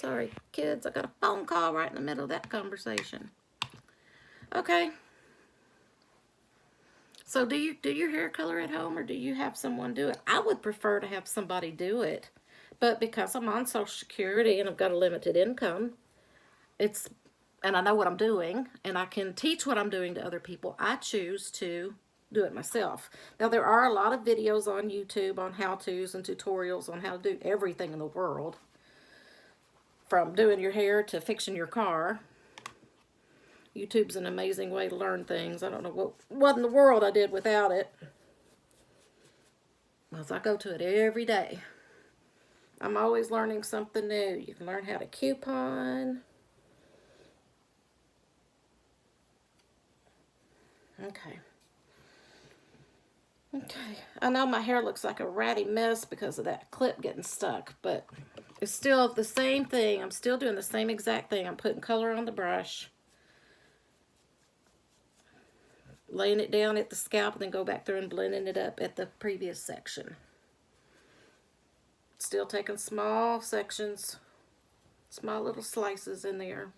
Sorry, kids, I got a phone call right in the middle of that conversation. Okay. So do you do your hair color at home, or do you have someone do it? I would prefer to have somebody do it. But because I'm on Social Security and I've got a limited income, it's and I know what I'm doing and I can teach what I'm doing to other people, I choose to do it myself. Now there are a lot of videos on YouTube on how-tos and tutorials on how to do everything in the world. From doing your hair to fixing your car. YouTube's an amazing way to learn things. I don't know what in the world I did without it. Because I go to it every day. I'm always learning something new. You can learn how to coupon. Okay. Okay. I know my hair looks like a ratty mess because of that clip getting stuck, but it's still the same thing. I'm still doing the same exact thing. I'm putting color on the brush, laying it down at the scalp, and then go back through and blending it up at the previous section. Still taking small sections, small little slices in there.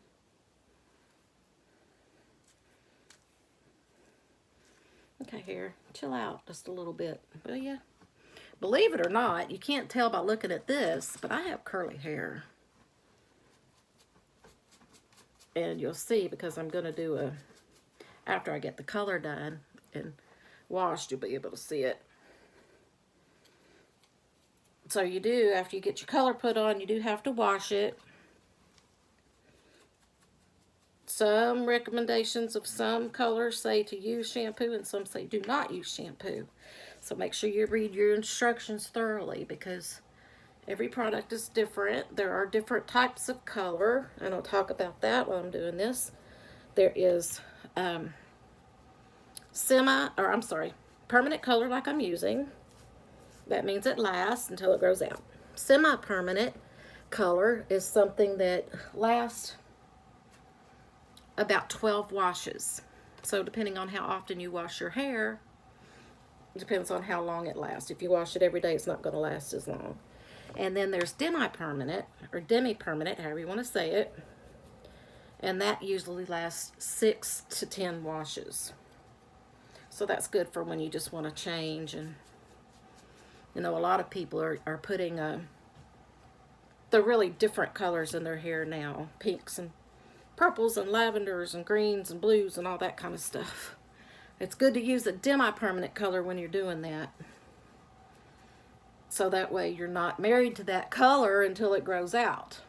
Okay, hair, chill out just a little bit. Will ya? Believe it or not, you can't tell by looking at this, but I have curly hair. And you'll see, because I'm going to do after I get the color done and washed, you'll be able to see it. So you do, after you get your color put on, you do have to wash it. Some recommendations of some colors say to use shampoo, and some say do not use shampoo. So make sure you read your instructions thoroughly, because every product is different. There are different types of color, and I'll talk about that while I'm doing this. There is permanent color like I'm using. That means it lasts until it grows out. Semi-permanent color is something that lasts about 12 washes. So depending on how often you wash your hair, it depends on how long it lasts. If you wash it every day, it's not going to last as long. And then there's demi-permanent, or demi-permanent, however you want to say it. And that usually lasts 6 to 10 washes. So that's good for when you just want to change. And you know, a lot of people are putting the really different colors in their hair now. Pinks and purples and lavenders and greens and blues and all that kind of stuff. It's good to use a demi-permanent color when you're doing that. So that way you're not married to that color until it grows out.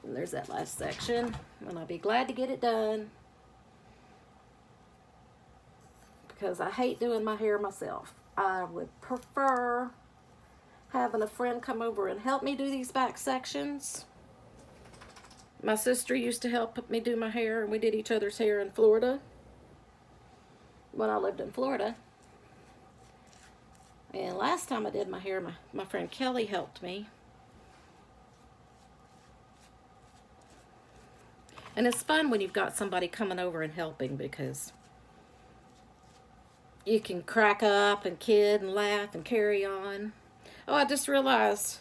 And there's that last section. And I'll be glad to get it done, because I hate doing my hair myself. I would prefer having a friend come over and help me do these back sections. My sister used to help me do my hair, and we did each other's hair in Florida when I lived in Florida. And last time I did my hair, my friend Kelly helped me. And it's fun when you've got somebody coming over and helping, because you can crack up and kid and laugh and carry on. Oh, I just realized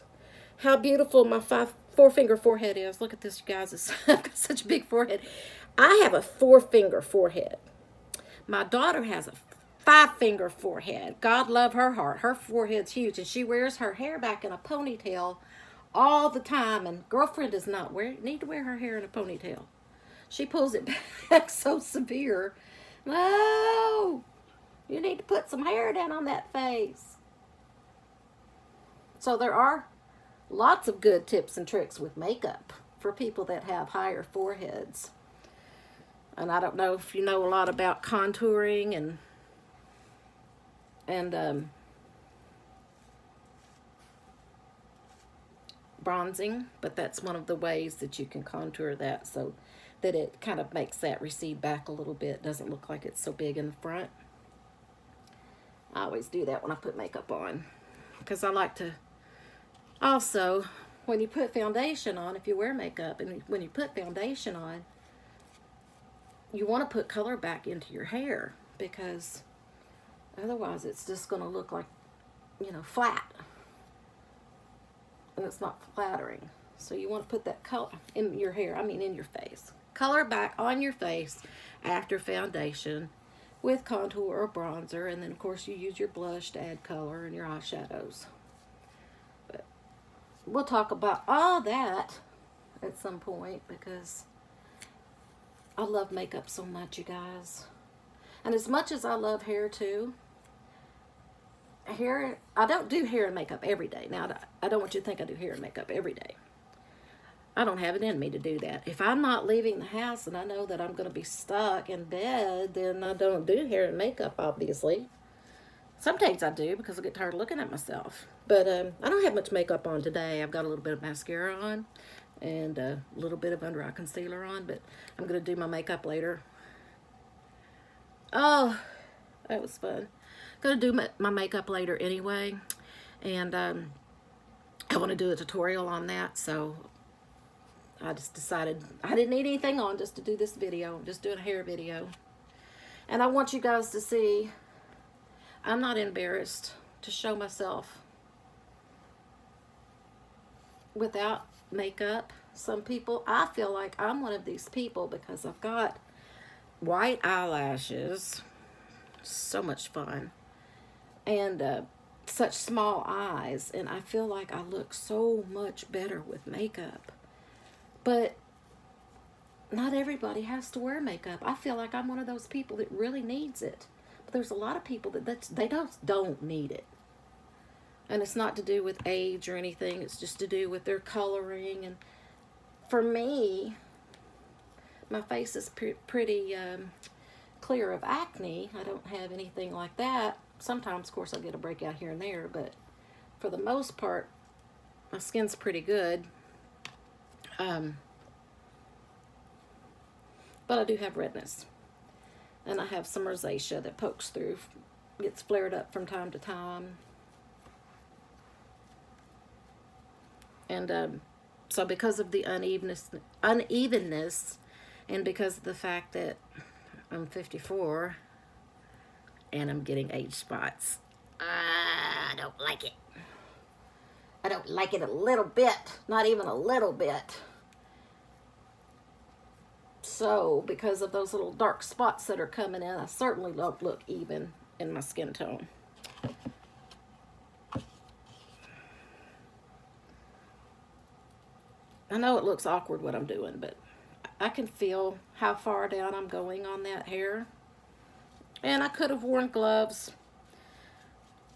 how beautiful my four-finger forehead is. Look at this, you guys. I've got such a big forehead. I have a 4-finger forehead. My daughter has a 5-finger forehead. God love her heart. Her forehead's huge, and she wears her hair back in a ponytail all the time. And girlfriend does not need to wear her hair in a ponytail. She pulls it back so severe. No, you need to put some hair down on that face. So there are lots of good tips and tricks with makeup for people that have higher foreheads. And I don't know if you know a lot about contouring and bronzing, but that's one of the ways that you can contour that so that it kind of makes that recede back a little bit. Doesn't look like it's so big in the front. I always do that when I put makeup on, because I like to also, when you put foundation on, if you wear makeup and when you put foundation on, you want to put color back into your hair, because otherwise it's just going to look like you know, flat. And it's not flattering. So you want to put that color in your hair, I mean in your face. Color back on your face after foundation with contour or bronzer. And then, of course, you use your blush to add color and your eyeshadows. But we'll talk about all that at some point because I love makeup so much, you guys. And as much as I love hair too, I don't do hair and makeup every day. Now, I don't want you to think I do hair and makeup every day. I don't have it in me to do that. If I'm not leaving the house and I know that I'm going to be stuck in bed, then I don't do hair and makeup, obviously. Some days I do because I get tired of looking at myself. But I don't have much makeup on today. I've got a little bit of mascara on and a little bit of under eye concealer on, but I'm going to do my makeup later. Oh, that was fun. Going to do my makeup later anyway, and I want to do a tutorial on that, so I just decided I didn't need anything on just to do this video. I'm just doing a hair video. And I want you guys to see I'm not embarrassed to show myself without makeup. Some people, I feel like I'm one of these people because I've got white eyelashes, so much fun, and such small eyes, and I feel like I look so much better with makeup. But not everybody has to wear makeup. I feel like I'm one of those people that really needs it. But there's a lot of people that they don't need it. And it's not to do with age or anything. It's just to do with their coloring. And for me, my face is pretty clear of acne. I don't have anything like that. Sometimes, of course, I get a breakout here and there. But for the most part, my skin's pretty good. But I do have redness, and I have some rosacea that pokes through, gets flared up from time to time, and so because of the unevenness, and because of the fact that I'm 54 and I'm getting age spots, I don't like it. I don't like it a little bit, not even a little bit. So, because of those little dark spots that are coming in, I certainly don't look even in my skin tone. I know it looks awkward what I'm doing, but I can feel how far down I'm going on that hair. And I could have worn gloves.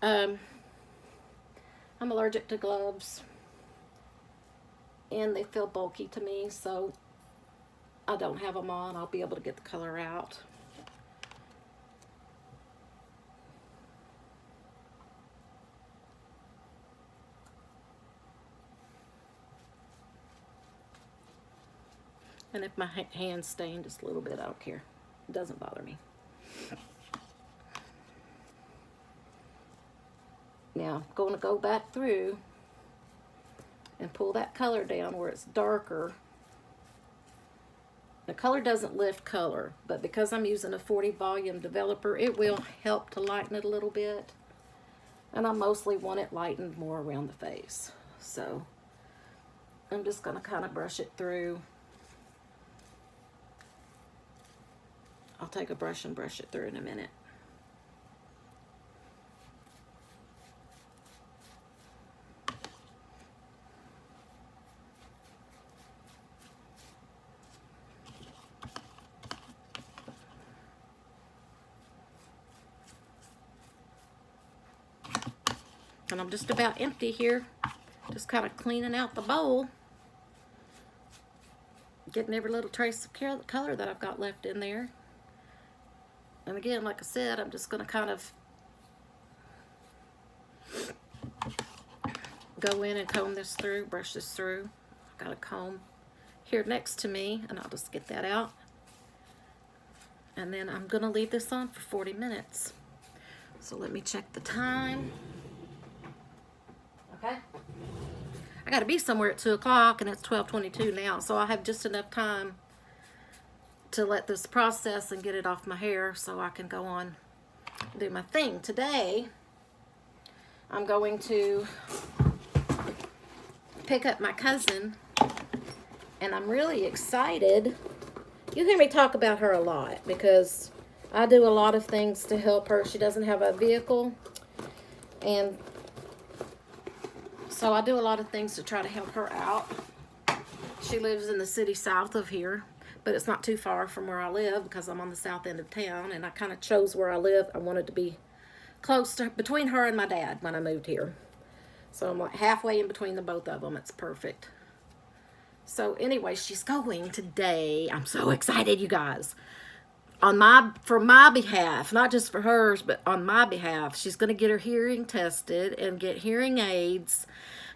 I'm allergic to gloves, and they feel bulky to me, so I don't have them on. I'll be able to get the color out. And if my hand's stained just a little bit, I don't care. It doesn't bother me. Now, I'm going to go back through and pull that color down where it's darker. The color doesn't lift color, but because I'm using a 40 volume developer, it will help to lighten it a little bit. And I mostly want it lightened more around the face. So I'm just going to kind of brush it through. I'll take a brush and brush it through in a minute. And I'm just about empty here. Just kind of cleaning out the bowl. Getting every little trace of color that I've got left in there. And again, like I said, I'm just going to kind of go in and comb this through, brush this through. I've got a comb here next to me, and I'll just get that out. And then I'm going to leave this on for 40 minutes. So let me check the time. Okay. I got to be somewhere at 2 o'clock, and it's 12:22 now, so I have just enough time to let this process and get it off my hair so I can go on and do my thing. Today, I'm going to pick up my cousin, and I'm really excited. You hear me talk about her a lot because I do a lot of things to help her. She doesn't have a vehicle, and so I do a lot of things to try to help her out. She lives in the city south of here, but it's not too far from where I live because I'm on the south end of town, and I kind of chose where I live. I wanted to be close to between her and my dad when I moved here. So I'm like halfway in between the both of them. It's perfect. So anyway, she's going today. I'm so excited, you guys. For my behalf, not just for hers, but on my behalf, she's going to get her hearing tested and get hearing aids,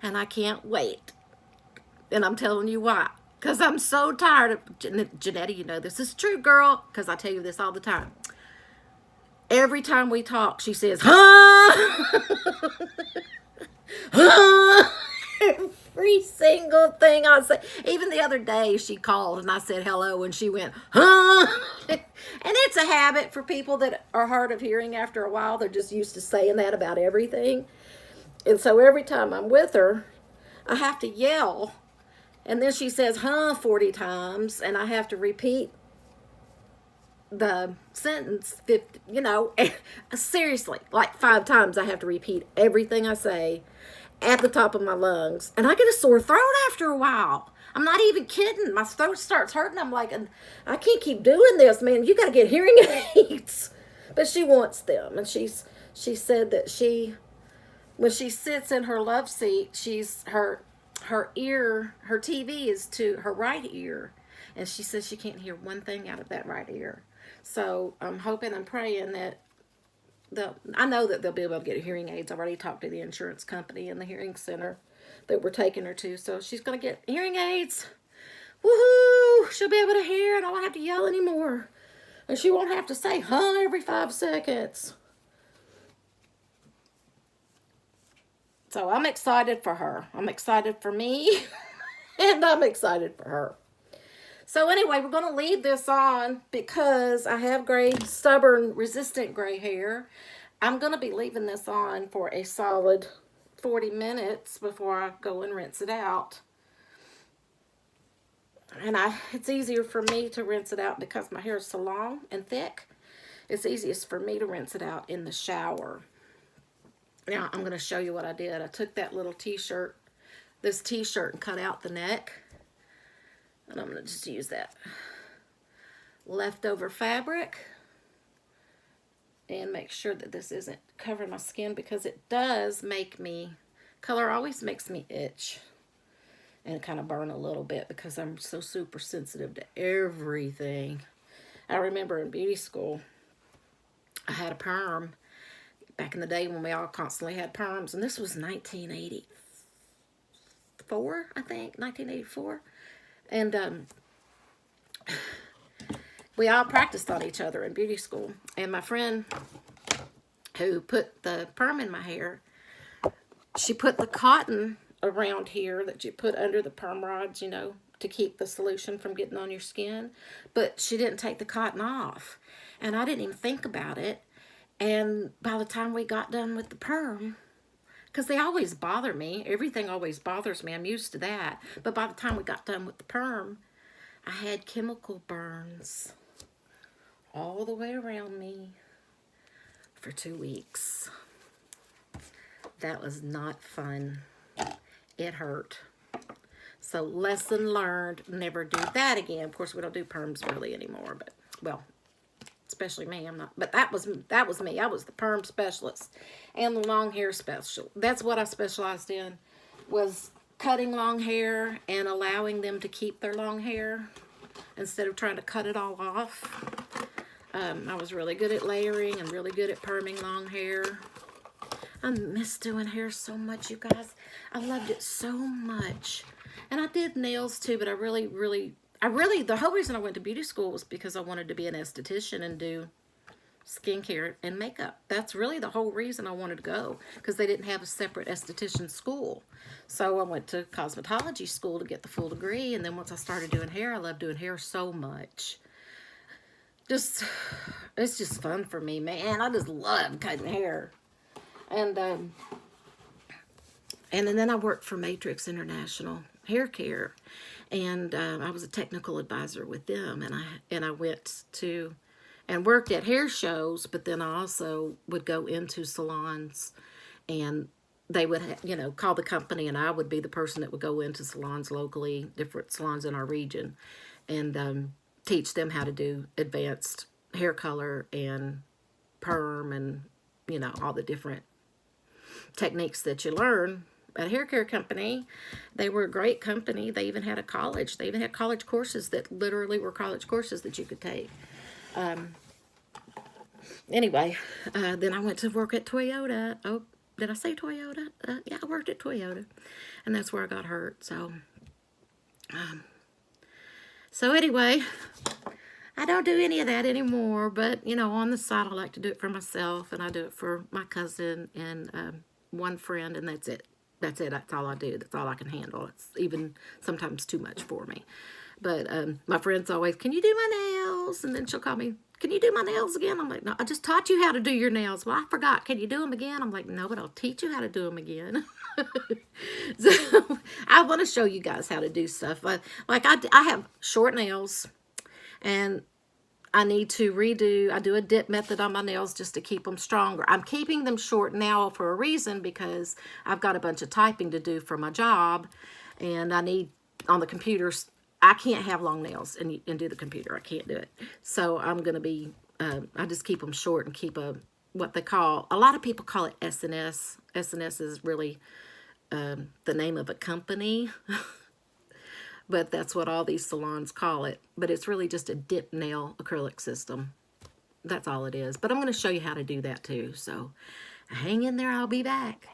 and I can't wait. And I'm telling you why. Because I'm so tired of, Janetta, you know this is true, girl, because I tell you this all the time. Every time we talk, she says, huh? Huh? Every single thing I say. Even the other day, she called and I said hello, and she went, huh? And it's a habit for people that are hard of hearing after a while. They're just used to saying that about everything. And so every time I'm with her, I have to yell. And then she says, huh, 40 times, and I have to repeat the sentence, 50, seriously, like 5 times I have to repeat everything I say at the top of my lungs. And I get a sore throat after a while. I'm not even kidding. My throat starts hurting. I'm like, I can't keep doing this, man. You got to get hearing aids. But she wants them. And she said that when she sits in her love seat, her TV is to her right ear, and she says she can't hear one thing out of that right ear. So I'm hoping and praying that I know that they'll be able to get hearing aids. I've already talked to the insurance company and the hearing center that we're taking her to, so she's going to get hearing aids. Woohoo! She'll be able to hear, and I won't have to yell anymore, and she won't have to say huh every 5 seconds. So I'm excited for her. I'm excited for me, and I'm excited for her. So anyway, we're going to leave this on because I have gray, stubborn, resistant gray hair. I'm going to be leaving this on for a solid 40 minutes before I go and rinse it out. And it's easier for me to rinse it out because my hair is so long and thick. It's easiest for me to rinse it out in the shower. Now, I'm going to show you what I did. I took that little t-shirt, this t-shirt, and cut out the neck. And I'm going to just use that leftover fabric and make sure that this isn't covering my skin, because it does color always makes me itch and kind of burn a little bit because I'm so super sensitive to everything. I remember in beauty school, I had a perm back in the day when we all constantly had perms, and this was 1984, I think, 1984. And we all practiced on each other in beauty school. And my friend who put the perm in my hair, she put the cotton around here that you put under the perm rods, to keep the solution from getting on your skin. But she didn't take the cotton off. And I didn't even think about it. And by the time we got done with the perm, because they always bother me. Everything always bothers me. I'm used to that. But by the time we got done with the perm, I had chemical burns all the way around me for 2 weeks. That was not fun. It hurt. So lesson learned, never do that again. Of course, we don't do perms really anymore, but, well, especially me, I'm not. But that was me. I was the perm specialist and the long hair special. That's what I specialized in, was cutting long hair and allowing them to keep their long hair instead of trying to cut it all off. I was really good at layering and really good at perming long hair. I miss doing hair so much, you guys. I loved it so much. And I did nails too, but the whole reason I went to beauty school was because I wanted to be an esthetician and do skincare and makeup. That's really the whole reason I wanted to go, because they didn't have a separate esthetician school. So I went to cosmetology school to get the full degree, and then once I started doing hair, I loved doing hair so much. It's just fun for me, man. I just love cutting hair. And And then I worked for Matrix International Hair Care, and I was a technical advisor with them. And I went to and worked at hair shows, but then I also would go into salons, and they would call the company, and I would be the person that would go into salons locally, different salons in our region, and teach them how to do advanced hair color and perm and all the different techniques that you learn at a hair care company. They were a great company. They even had a college. They even had college courses that literally were college courses that you could take. Anyway, then I went to work at Toyota. Oh, did I say Toyota? Yeah, I worked at Toyota, and that's where I got hurt. So anyway, I don't do any of that anymore. But on the side, I like to do it for myself, and I do it for my cousin and one friend, and that's it. That's it. That's all I do. That's all I can handle. It's even sometimes too much for me. But my friend's always, can you do my nails? And then she'll call me, can you do my nails again? I'm like, no, I just taught you how to do your nails. Well, I forgot. Can you do them again? I'm like, no, but I'll teach you how to do them again. So I want to show you guys how to do stuff. Like I have short nails, and I need to I do a dip method on my nails just to keep them stronger. I'm keeping them short now for a reason, because I've got a bunch of typing to do for my job, and I need, on the computers, I can't have long nails and do the computer. I can't do it. So I'm going to be, I just keep them short and keep what they call, a lot of people call it SNS. SNS is really the name of a company. But that's what all these salons call it. But it's really just a dip nail acrylic system. That's all it is. But I'm going to show you how to do that too. So hang in there. I'll be back.